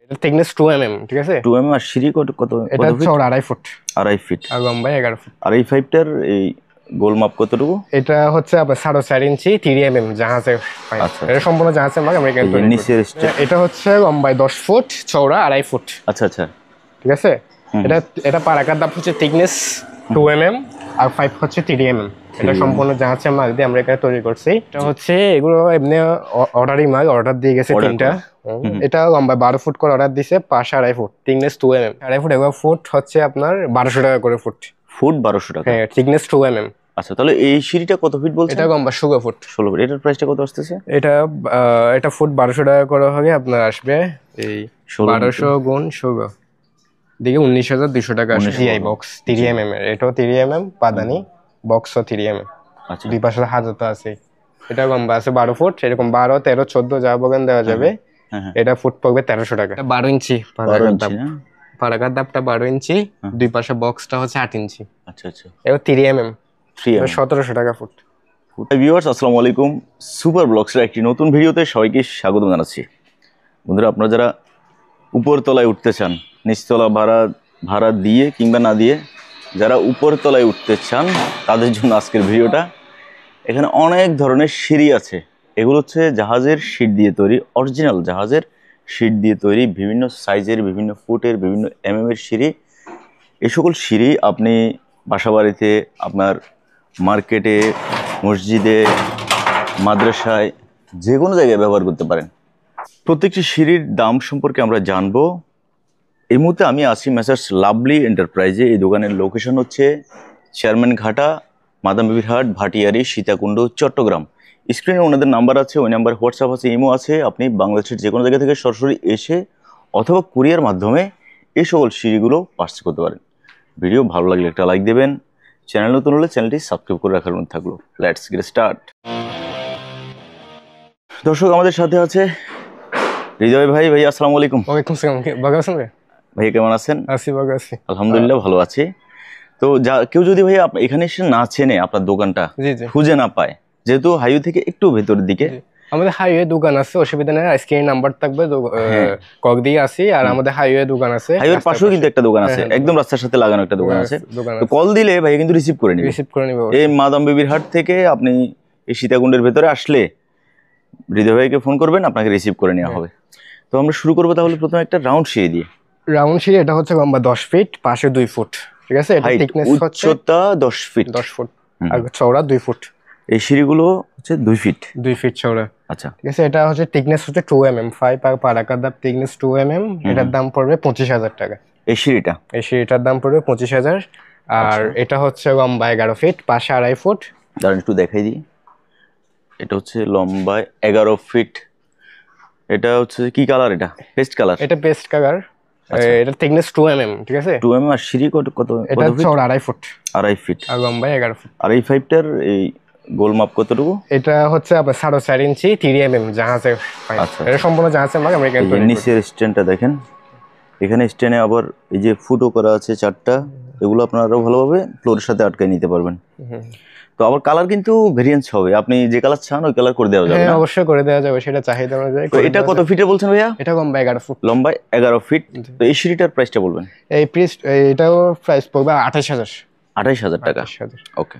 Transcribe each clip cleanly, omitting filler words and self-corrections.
এটা thickness 2 mm, ঠিক আছে? 2 mm আর সিঁড়ি কত কত এটা হচ্ছে 2.5 ফুট। 2.5 ফিট আর লম্বাই 11 ফুট। আর এই 5টার এই গোল মাপ কতটুকু? এটা হচ্ছে আপনার 4.5 ইঞ্চি 3 mm জাহাজে। আচ্ছা, এটা সম্পূর্ণ জাহাজের মাল আমরা এখানে তৈরি নিচের করি। এটা হচ্ছে লম্বায় 10 ফুট, চওড়া 2.5 ফুট। আচ্ছা আচ্ছা, ঠিক আছে। এটা এটা পারাকার দাম হচ্ছে থিকনেস 2 mm আর 5 হচ্ছে 3 mm। এটা সম্পূর্ণ জাহাজের মাল দিয়ে আমরা এখানে তৈরি করছি। এটা হচ্ছে এগুলো এমনি অর্ডারই মাল, অর্ডার দিয়ে গেছে তিনটা। এটা লম্বা 12 ফুট করে অর্ডার দিছে, পাশে 2.5 ফুট, থিকনেস 2 mm। 2.5 ফুট এগুলো ফুট হচ্ছে আপনার 1200 টাকা করে ফুট। ফুট 1200 টাকা? হ্যাঁ, থিকনেস 2 mm। আচ্ছা, তাহলে এই সিঁড়িটা কত ফিট বলছেন? এটা লম্বা 16 ফুট। 16 ফিট। এটার প্রাইসটা কত আসতেছে? এটা ফুট 1200 টাকা করে হবে, আপনার আসবে এই 1200 গুণ 16 দিকে 19,200 টাকা আসবে। জিআই বক্স 3 mm এর, এটাও 3 mm পাদানি, বক্সও 3 mm। আচ্ছা, দুই পাশে হাজত আছে। এটা লম্বা আছে 12 ফুট, এরকম 12, 13, 14 যা বলেন দেওয়া যাবে। এটা ফুট পড়বে 1300 টাকা। 12 ইঞ্চি পারাকার দাপটা 12 ইঞ্চি, দুই পাশে বক্সটা হচ্ছে 8 ইঞ্চি। আচ্ছা আচ্ছা, এটা 3 mm 1700 টাকা ফুট। ভিউয়ার্স আসসালামু আলাইকুম, সুপার ব্লগসের একটি নতুন ভিডিওতে সবাইকে স্বাগত জানাচ্ছি। বন্ধুরা, আপনারা যারা উপর তলায় উঠতে চান, নিচতলা ভাড়া দিয়ে কিংবা না দিয়ে যারা উপর তলায় উঠতে চান, তাদের জন্য আজকের ভিডিওটা। এখানে অনেক ধরনের সিঁড়ি আছে। এগুলো হচ্ছে জাহাজের সিট দিয়ে তৈরি, অরিজিনাল জাহাজের সিট দিয়ে তৈরি, বিভিন্ন সাইজের, বিভিন্ন ফুটের, বিভিন্ন mm এর সিঁড়ি। এই সকল সিঁড়ি আপনি বাসাবাড়িতে, আপনার মার্কেটে, মসজিদে, মাদ্রাসায়, যে কোনো জায়গায় ব্যবহার করতে পারেন। প্রত্যেকটি সিঁড়ির দাম সম্পর্কে আমরা জানবো। এই মুহূর্তে আমি আছি মেসার্স লাভলি এন্টারপ্রাইজে। এই দোকানের লোকেশন হচ্ছে চেয়ারম্যান ঘাটা, মাদাম বিবির হাট, ভাটিয়ারি, সীতাকুণ্ড, চট্টগ্রাম। স্ক্রিনে ওনাদের নাম্বার আছে, ওই নাম্বার হোয়াটসঅ্যাপ আছে, ইমো আছে। আপনি বাংলাদেশের যে কোনো জায়গা থেকে সরাসরি এসে অথবা কুরিয়ার মাধ্যমে এই সকল সিঁড়িগুলো পার্চেস করতে পারেন। ভিডিও ভালো লাগলে একটা লাইক দেবেন, চ্যানেল নতুন হলে চ্যানেলটি সাবস্ক্রাইব করে রাখার অনুরোধ থাকলো। Let's get start. দর্শক, আমাদের সাথে আছে হৃদয় ভাই। ভাই আসসালামু আলাইকুম। ওয়ালাইকুম আসসালাম। ভালো আছেন ভাই? ভাই কেমন আছেন? আছি, ভালো আছি আলহামদুলিল্লাহ, ভালো আছি। তো কেউ যদি ভাই এখানে এসে না চেনে, আপনার দোকানটা খুঁজে না পায়, যেহেতু হাইওয়ে থেকে একটু ভেতরের দিকে, আমাদের হাইওয়ে দোকান আছে, অসুবিধা নেই। স্ক্রিনে নাম্বার থাকবে, কক দিয়ে আসি। আর আমাদের হাইওয়ে দোকান আছে, হাইওয়ের পাশেও কিন্তু একটা দোকান আছে, একদম রাস্তার সাথে লাগানো একটা দোকান আছে। তো কল দিলে ভাই কিন্তু রিসিভ করে নিবে। এই মাদাম বিবির হাট থেকে আপনি এই সীতাকুণ্ডের ভেতরে আসলে হৃদয় ভাইকে ফোন করবেন, আপনাকে রিসিভ করে নেওয়া হবে। তো আমরা শুরু করবো তাহলে প্রথমে একটা রাউন্ড সিঁড়ি দিয়ে। রাউন্ড সিঁড়ি, এটা হচ্ছে লম্বা 10 ফিট, পাশে 2 ফুট। ঠিক আছে। এটা থিকনেস হচ্ছে উচ্চতা 10 ফিট, 10 ফুট আর চওড়া 2 ফুট। এই সিঁড়িগুলো হচ্ছে 2 ফিট, 2 ফিট চওড়া। আচ্ছা, ঠিক আছে। এটা হচ্ছে থিকনেস হচ্ছে 2 mm 5 আর পারাকার দাম থিকনেস 2 mm। এটার দাম পড়বে 25,000 টাকা। এই সিঁড়িটার দাম পড়বে 25,000। আর এটা হচ্ছে লম্বা 11 ফিট, পাশে 2.5 ফুট। দাঁড়ান একটু দেখাই দিই। এটা হচ্ছে লম্বায় 11 ফিট। এটা হচ্ছে কি কালার? এটা পেস্ট কালার। এটা পেস্ট কালার। এটা থিকনেস 2 mm, ঠিক আছে? 2 mm আর সিঁড়ি কত? এটা চওড়া 2.5 ফুট। 2.5 ফিট আর লম্বায় 11 ফুট। আর এই 5টার এই গোল মাপ কতটুকু? এটা হচ্ছে আপনার 4.5 ইঞ্চি 3 mm জাহাজে। আচ্ছা, এটা সম্পূর্ণ জাহাজের মাল আমরা এখানে তৈরি করি। নিচের স্ট্যান্ডটা দেখেন, এখানে স্ট্যান্ডে আবার এই যে ফুটও করা আছে 4টা। এগুলো আপনারা আরো ভালোভাবে ফ্লোরের সাথে আটকায় নিতে পারবেন। তো আবার কালার কিন্তু ভেরিয়েন্স হবে, আপনি যে কালার চান ওই কালার করে দেওয়া যাবে। হ্যাঁ, অবশ্যই করে দেওয়া যাবে, সেটা চাহিদা অনুযায়ী। তো এটা কত ফিটে বলছেন ভাইয়া? এটা লম্বা 11 ফুট। লম্বা 11 ফিট। তো এই সিঁড়িটার প্রাইসটা বলবেন। এটাও প্রাইস পড়বে 28,000। 28,000 টাকা। ওকে,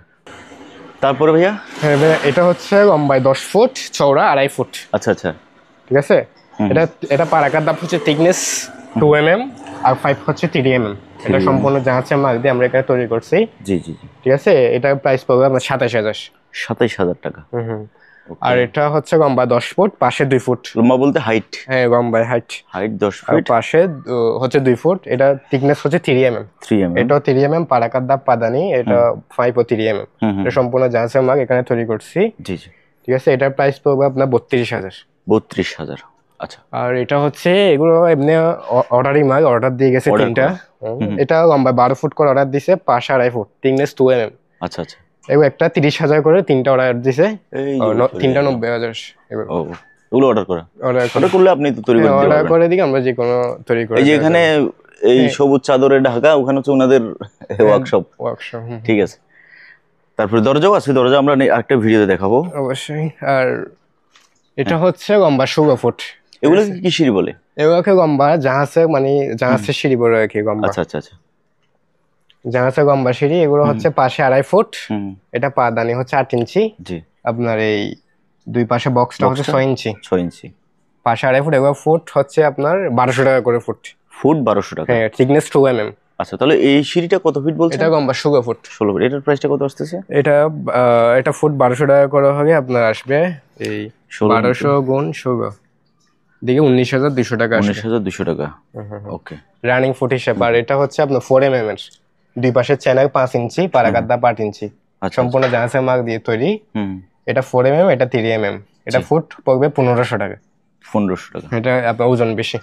তারপরে ভাইয়া? হ্যাঁ ভাইয়া, এটা হচ্ছে লম্বায় 10 ফুট, চওড়া 2.5 ফুট। আচ্ছা আচ্ছা, ঠিক আছে। এটা পারাকার দাম হচ্ছে থিকনেস 2 mm আর 5 হচ্ছে 3 mm। এটা সম্পূর্ণ জাহাজের মাল দিয়ে আমরা এখানে তৈরি করছি। জি জি, ঠিক আছে। এটা প্রাইস পড়বে আপনার 27,000। 27,000 টাকা। আর এটা হচ্ছে লম্বা 10 ফুট, পাশে 2 ফুট। লম্বা বলতে হাইট? হ্যাঁ, লম্বায় হাইট 10 ফুট, পাশে হচ্ছে 2 ফুট। এটা থিকনেস হচ্ছে 3 mm। এটাও 3 mm পারাকার দাম পাদানি, এটা 5 ও 3 mm। এটা সম্পূর্ণ জাহাজের মাল এখানে তৈরি করছি। জি জি, ঠিক আছে। এটার প্রাইস পড়বে আপনার 32,000। 32,000, আচ্ছা। আর এটা হচ্ছে এগুলো এমনি অর্ডারই মাল, অর্ডার দিয়ে গেছে তিনটা। এটা লম্বা 12 ফুট করে অর্ডার দিছে, পাশে 2.5 ফুট, থিকনেস 2 mm। আচ্ছা আচ্ছা, এগুলো একটা 30,000 করে, তিনটা অর্ডার দিছে, তিনটা 90,000। ওগুলো অর্ডার করলে আপনি তো তৈরি করে অর্ডার করে দিই আমরা, যে কোনো তৈরি করে। এই যে এখানে এই সবুজ চাদরে ঢাকা, ওখানে হচ্ছে ওনাদের ওয়ার্কশপ। ঠিক আছে। তারপরে দরজাও আছে, দরজা আমরা আরেকটা ভিডিওতে দেখাবো অবশ্যই। আর এটা হচ্ছে লম্বা 16 ফুট। এগুলো কি সিঁড়ি বলে? এগুলোকে গম্বা জাহাজে মানে জাহাজে সিঁড়ি বড় আর কি গম্বা। আচ্ছা আচ্ছা আচ্ছা। জাহাজে গম্বা সিঁড়ি এগুলো হচ্ছে পাশে 2.5 ফুট, এটা পাদানি হচ্ছে 8 ইঞ্চি, জি। আপনার এই দুই পাশে বক্সটা হচ্ছে 6 ইঞ্চি। 6 ইঞ্চি পাশে 2.5 ফুট, এগুলো ফুট হচ্ছে আপনার 1200 টাকা করে ফুট। ফুট 1200 টাকা। হ্যাঁ, থিকনেস 2 mm। আচ্ছা, তাহলে এই সিঁড়িটা কত ফিট বলছেন? এটা গম্বা 16 ফুট। 16 ফিট। এটার প্রাইসটা কত আসতেছে? এটা ফুট 1200 টাকা করে হবে, আপনার আসবে এই 1200 গুণ 16 দিকে 19,200 টাকা আসবে। 19,200 টাকা। ওকে। রানিং ফুট হিসেবে। আর এটা হচ্ছে আপনার 4 mm এর, দুই পাশে চ্যানেল 5 ইঞ্চি, পারাকাদ্দা 8 ইঞ্চি, সম্পূর্ণ জাহাজের মার্ক দিয়ে তৈরি। এটা 4 mm, এটা 3 mm। এটা ফুট পড়বে 1500 টাকা। 1500 টাকা। এটা আপনার ওজন বেশি।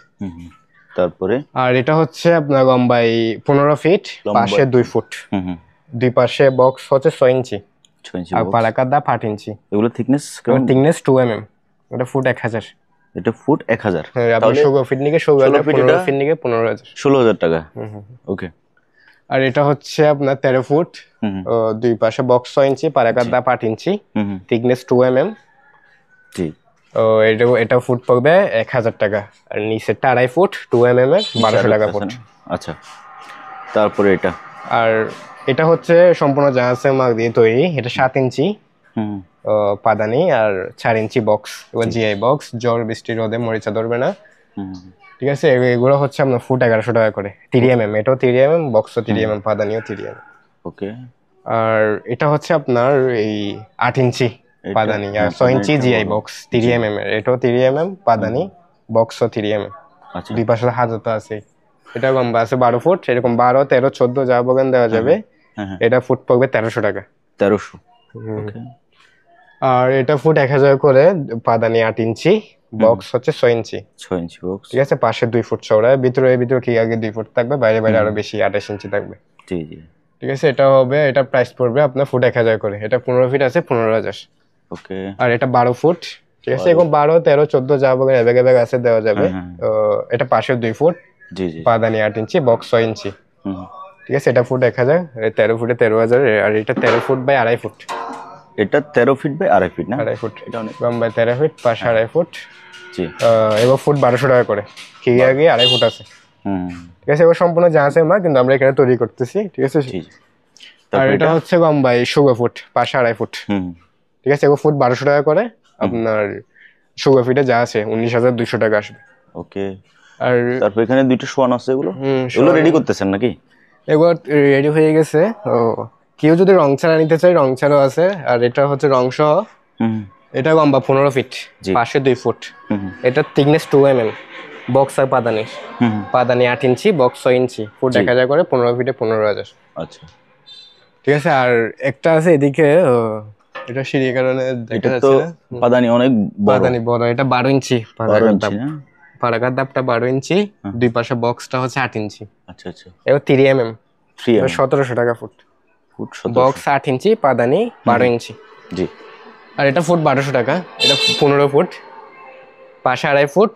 তারপরে আর এটা হচ্ছে আপনার লম্বাই 15 ফিট, পাশে 2 ফুট, দুই পাশে বক্স হচ্ছে 6 ইঞ্চি, 6 ইঞ্চি আর পারাকাদ্দা 8 ইঞ্চি। এগুলো থিকনেস কেমন? Thickness 2 mm। এটা ফুট 1000। এটা ফুট 1000। তাহলে 16 ফিট নিকে 16,000, 15 ফিট নিকে 15,000। 16,000 টাকা। ওকে। আর এটা হচ্ছে আপনার 13 ফুট, দুই পাশে বক্স 6 ইঞ্চি, পারাকাদ্দা 8 ইঞ্চি, থিকনেস 2 mm। জি। এটা ফুট পড়বে 1000 টাকা। আর নিচেরটা 2.5 ফুট, 2 mm এর, 1200 টাকা ফুট। আচ্ছা, তারপরে এটা, আর এটা হচ্ছে সম্পূর্ণ জাহাজের মার্ক দিয়ে তৈরি। এটা 7 ইঞ্চি পাদানি আর 4 ইঞ্চি বক্স। এবার জিআই বক্স, জ্বর বৃষ্টি রোদে মরিচা ধরবে না, ঠিক আছে। এগুলো হচ্ছে আপনার ফুট 1100 টাকা করে। 3 mm, এটাও 3 mm, বক্সও 3 mm, পাদানিও 3 mm। ওকে। আর এটা হচ্ছে আপনার এই 8 ইঞ্চি পাদানি আর 6 ইঞ্চি জিআই বক্স, 3 mm এর, এটাও 3 mm, পাদানি বক্সও 3 mm। আচ্ছা, দুই পাশে হাজত আছে। এটা লম্বা আছে 12 ফুট, এরকম 12, 13, 14 যা বলেন দেওয়া যাবে। এটা ফুট পড়বে 1300 টাকা। 1300। ওকে। আর এটা ফুট 1000 করে, পাদানি 8 ইঞ্চি, বক্স হচ্ছে 6 ইঞ্চি। 6 ইঞ্চি বক্স, ঠিক আছে। পাশে 2 ফুট চওড়া, ভিতরে কি আগে 2 ফুট থাকবে, বাইরে আরো বেশি 28 ইঞ্চি থাকবে। জি জি। ঠিক আছে। এটা হবে, এটা প্রাইস পড়বে আপনার ফুট 1000 করে। এটা 15 ফিট আছে, 15,000। ওকে। আর এটা 12 ফুট, ঠিক আছে। এরকম 12, 13, 14 যা বলেন এবেগ আছে দেওয়া যাবে। এটা পাশে 2 ফুট, জি জি, পাদানি 8 ইঞ্চি, বক্স 6 ইঞ্চি। ঠিক আছে। এটা ফুট 1000, 13 ফুটে 13,000। আর এটা 13 ফুট বাই 2.5 ফুট। এটা 13 ফিট বাই 2.5 ফিট না? 2.5 ফুট। এটা অনেক লম্বা, 13 ফিট, পাশে 2.5 ফুট। জি। এবার ফুট 1200 টাকা করে। কি আগে 2.5 ফুট আছে। ঠিক আছে। এবার সম্পূর্ণ জাহাজের মার্ক, কিন্তু আমরা এখানে তৈরি করতেছি। ঠিক আছে। আর এটা হচ্ছে লম্বাই 16 ফুট, পাশে 2.5 ফুট। ঠিক আছে। এবার ফুট 1200 টাকা করে, আপনার 16 ফিটে যা আছে 19,200 টাকা আসবে। ওকে। আর তারপর এখানে দুইটা শোয়ান আছে, এগুলো রেডি করতেছেন নাকি? এবার রেডি হয়ে গেছে। কেউ যদি রং ছাড়া নিতে চায়, রং ছাড়াও আছে। আর এটা হচ্ছে রং সহ। এটা লম্বা 15 ফিট, পাশে 2 ফুট। এটা থিকনেস 2 mm, বক্স আর পাদানি। পাদানি 8 ইঞ্চি, বক্স 6 ইঞ্চি, ফুট 1000 করে, 15 ফিটে 15,000। আচ্ছা, ঠিক আছে। আর একটা আছে এদিকে, এটা সিঁড়ির কারণে দেখা যাচ্ছে না। পাদানি অনেক পাদানি বড়, এটা 12 ইঞ্চি পারাকার দাপটা 12 ইঞ্চি, দুই পাশে বক্সটা হচ্ছে 8 ইঞ্চি। আচ্ছা আচ্ছা। এবার 3 mm, 1700 টাকা ফুট। বক্স 8 ইঞ্চি, পাদানি 12 ইঞ্চি। জি। আর এটা ফুট 1200 টাকা। এটা 15 ফুট, পাশে 2.5 ফুট,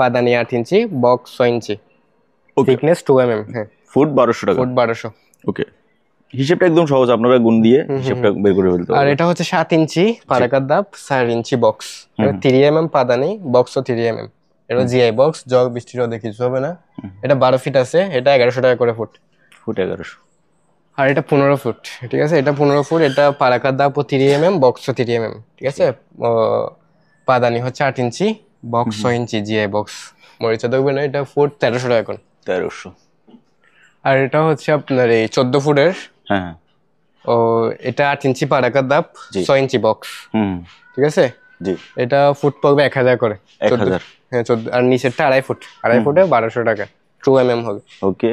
পাদানি 8 ইঞ্চি, বক্স 6 ইঞ্চি, থিকনেস 2 mm। হ্যাঁ, ফুট 1200 টাকা। ফুট 1200। ওকে। হিসাবটা একদম সহজ, আপনারা গুণ দিয়ে হিসাবটা বের করে ফেলতে পারবেন। আর এটা হচ্ছে 7 ইঞ্চি পারাকার দাপ, 4 ইঞ্চি বক্স, 3 mm পাদানি, বক্সও 3 mm। এটা জিআই বক্স, জগ বৃষ্টি রোদে কিছু হবে না। এটা 12 ফিট আছে, এটা 1100 টাকা করে ফুট। ফুট 1100। আর এটা 15 ফুট, ঠিক আছে। এটা 15 ফুট, এটা পারাকার দাপ 3 mm, বক্সও 3 mm। ঠিক আছে। পাদানি হচ্ছে 8 ইঞ্চি, বক্স 6 ইঞ্চি, জিআই বক্স, মরিচা দেখবেন। এটা ফুট 1300 টাকা করে। 1300। আর এটা হচ্ছে আপনার এই 14 ফুটের। হ্যাঁ। এটা 8 ইঞ্চি পারাকার দাপ, 6 ইঞ্চি বক্স। ঠিক আছে। জি। এটা ফুট পড়বে 1000 করে। 1000। হ্যাঁ 14। আর নিচেরটা 2.5 ফুট, 2.5 ফুটে 1200 টাকা, 2 mm হবে। ওকে।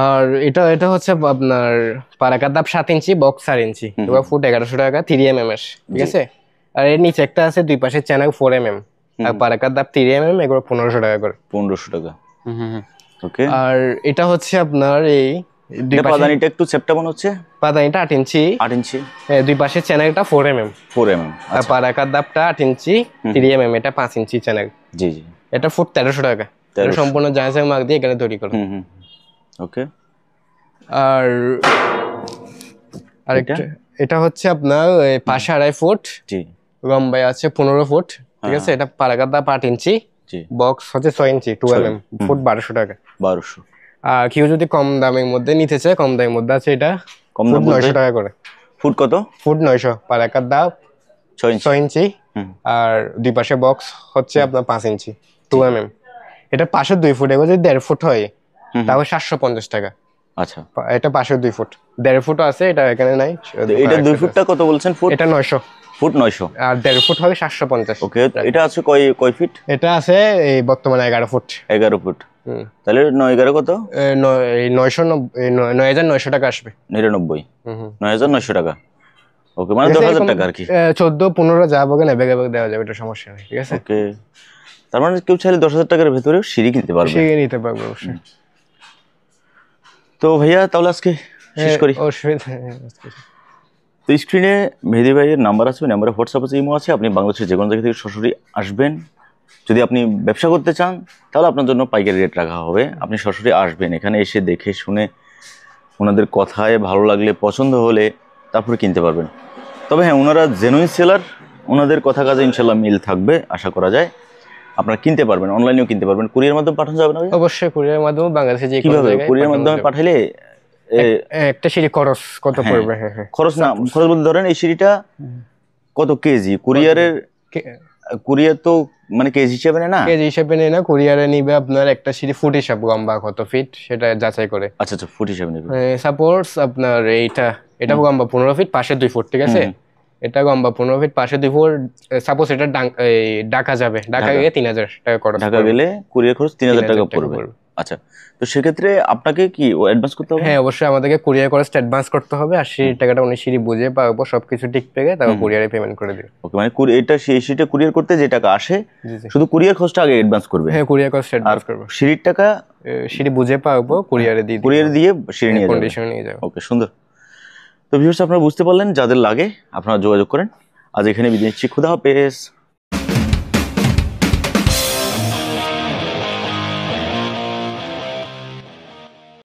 আর এটা হচ্ছে আপনার পারাকার দাপ 7 ইঞ্চি, বক্স 4 ইঞ্চি, এবার ফুট 1100 টাকা, 3 mm এর। ঠিক আছে। আর এর নিচে একটা আছে, দুই পাশে চ্যানেল 4 mm, আর পারাকার দাপ 3 mm, এগুলো 1500 টাকা করে। 1500 টাকা। ওকে। আর এটা হচ্ছে আপনার এই পাদানিটা একটু চ্যাপটা মনে হচ্ছে। পাদানিটা 8 ইঞ্চি। 8 ইঞ্চি। দুই পাশে চ্যানেলটা 4 mm। 4 mm। আর পারাকার দাপটা 8 ইঞ্চি, 3 mm, এটা 5 ইঞ্চি চ্যানেল। জি জি। এটা ফুট 1300 টাকা। এটা সম্পূর্ণ জাহাজের মার্ক দিয়ে এখানে তৈরি করা। ওকে। আর আরেকটা, এটা হচ্ছে আপনার পাশে 2.5 ফুট, জি, লম্বায় আছে 15 ফুট। ঠিক আছে। এটা পারাকার দাপ 8 ইঞ্চি, জি বক্স হচ্ছে 6 ইঞ্চি 2 mm, ফুট 1200 টাকা। 1200। আর কেউ যদি কম দামের মধ্যে নিতে চায়, কম দামের মধ্যে আছে এটা, কম ফুট দাম বলতে 900 টাকা করে। ফুট কত? ফুট 900, পারাকার দাম 6 ইঞ্চি। 6 ইঞ্চি। হুম। আর দুই পাশে বক্স হচ্ছে আপনার 5 ইঞ্চি 2 mm। এটা পাশে 2 ফুট, এবার যদি 1.5 ফুট হয় তাহলে 750 টাকা। আচ্ছা, এটা পাশে 2 ফুট, 1.5 ফুটও আছে, এটা এখানে নাই। তো এটা 2 ফুটটা কত বলছেন? ফুট এটা 900, ফুট 900। আর 1.5 ফুট হবে 750। ওকে, এটা আছে কয় কয় ফিট? এটা আছে এই বর্তমানে 11 ফুট। 11 ফুট। হুম। তাহলে 9 11 কত? 9,900 টাকা আসবে। 99। হুম। 9900 টাকা। ওকে, মানে 10,000 টাকা আর কি। 14-15 যা হবে না, বেগে বেগে দেওয়া যাবে, এটা সমস্যা নেই, ঠিক আছে। ওকে, তার মানে কেউ চাইলে 10,000 টাকার ভেতরেও সিঁড়ি কিনতে পারবে। শিখে নিতে পারবে অবশ্যই। তো ভাইয়া তাহলে আজকে শেষ করি। অসুবিধা নেই। তো স্ক্রিনে মেহেদী ভাইয়ের নাম্বার আছে, নাম্বারে হোয়াটসঅ্যাপ আছে, ইমো আছে। আপনি বাংলাদেশের যে কোনো জায়গা থেকে সরাসরি আসবেন। যদি আপনি ব্যবসা করতে চান তাহলে আপনার জন্য পাইকারি রেট রাখা হবে। আপনি সরাসরি আসবেন, এখানে এসে দেখে শুনে ওনাদের কথায় ভালো লাগলে, পছন্দ হলে তারপরে কিনতে পারবেন। তবে হ্যাঁ, ওনারা জেনুইন সেলার, ওনাদের কথা কাজে ইনশাল্লাহ মিল থাকবে, আশা করা যায়। আপনারা কিনতে পারবেন, অনলাইনেও কিনতে পারবেন। কুরিয়ার মাধ্যমে পাঠানো যাবে না ভাই? অবশ্যই কুরিয়ার মাধ্যমে বাংলাদেশে যে কোনো কিভাবে জায়গায় কুরিয়ার পাঠানো মাধ্যমে যাবে। পাঠাইলে একটা সিঁড়ি খরচ কত পড়বে? হ্যাঁ হ্যাঁ। খরচ না, খরচ বলতে ধরেন এই সিঁড়িটা কত কেজি? কুরিয়ারের কুরিয়ার তো মানে কেজি হিসেবে নেয় না? কেজি হিসেবে নেই না, কুরিয়ারে নিবে আপনার একটা সিঁড়ি ফুট হিসাব, লম্বা কত ফিট সেটা যাচাই করে। আচ্ছা আচ্ছা, ফুট হিসেবে নেবে। সাপোজ আপনার এটা লম্বা 15 ফিট, পাশে 2 ফুট, ঠিক আছে। এটা লম্বা 15 ফিট, পাশে 2 ফুট। সাপোজ এটা ঢাকা যাবে, ঢাকা গিয়ে 3,000 টাকা খরচ। ঢাকা গেলে কুরিয়ার খরচ 3,000 টাকা পড়বে। আচ্ছা, তো সেক্ষেত্রে আপনাকে কি অ্যাডভান্স করতে হবে? হ্যাঁ অবশ্যই, আমাদেরকে কুরিয়ার খরচ অ্যাডভান্স করতে হবে। আর সেই টাকাটা উনি সিঁড়ি বুঝে পাবো, সবকিছু ঠিক পেয়ে তারপর কুরিয়ারে পেমেন্ট করে দিবে। ওকে, মানে এটা সেই সিঁড়িটা কুরিয়ার করতে যে টাকা আসে, জি জি। শুধু কুরিয়ার খরচটা আগে অ্যাডভান্স করবে। হ্যাঁ কুরিয়ার খরচ অ্যাডভান্স করবো। সিঁড়ির টাকা সিঁড়ি বুঝে পাবো, কুরিয়ারে দিয়ে কুরিয়ার দিয়ে সিঁড়ি নিয়ে যাবে। কন্ডিশনে নিয়ে যাবো। ওকে, সুন্দর। তো ভিউয়ার্স, আপনারা বুঝতে পারলেন, যাদের লাগে আপনারা যোগাযোগ করেন। আজ এখানে বিদায় নিচ্ছি, খুদা হাফেজ।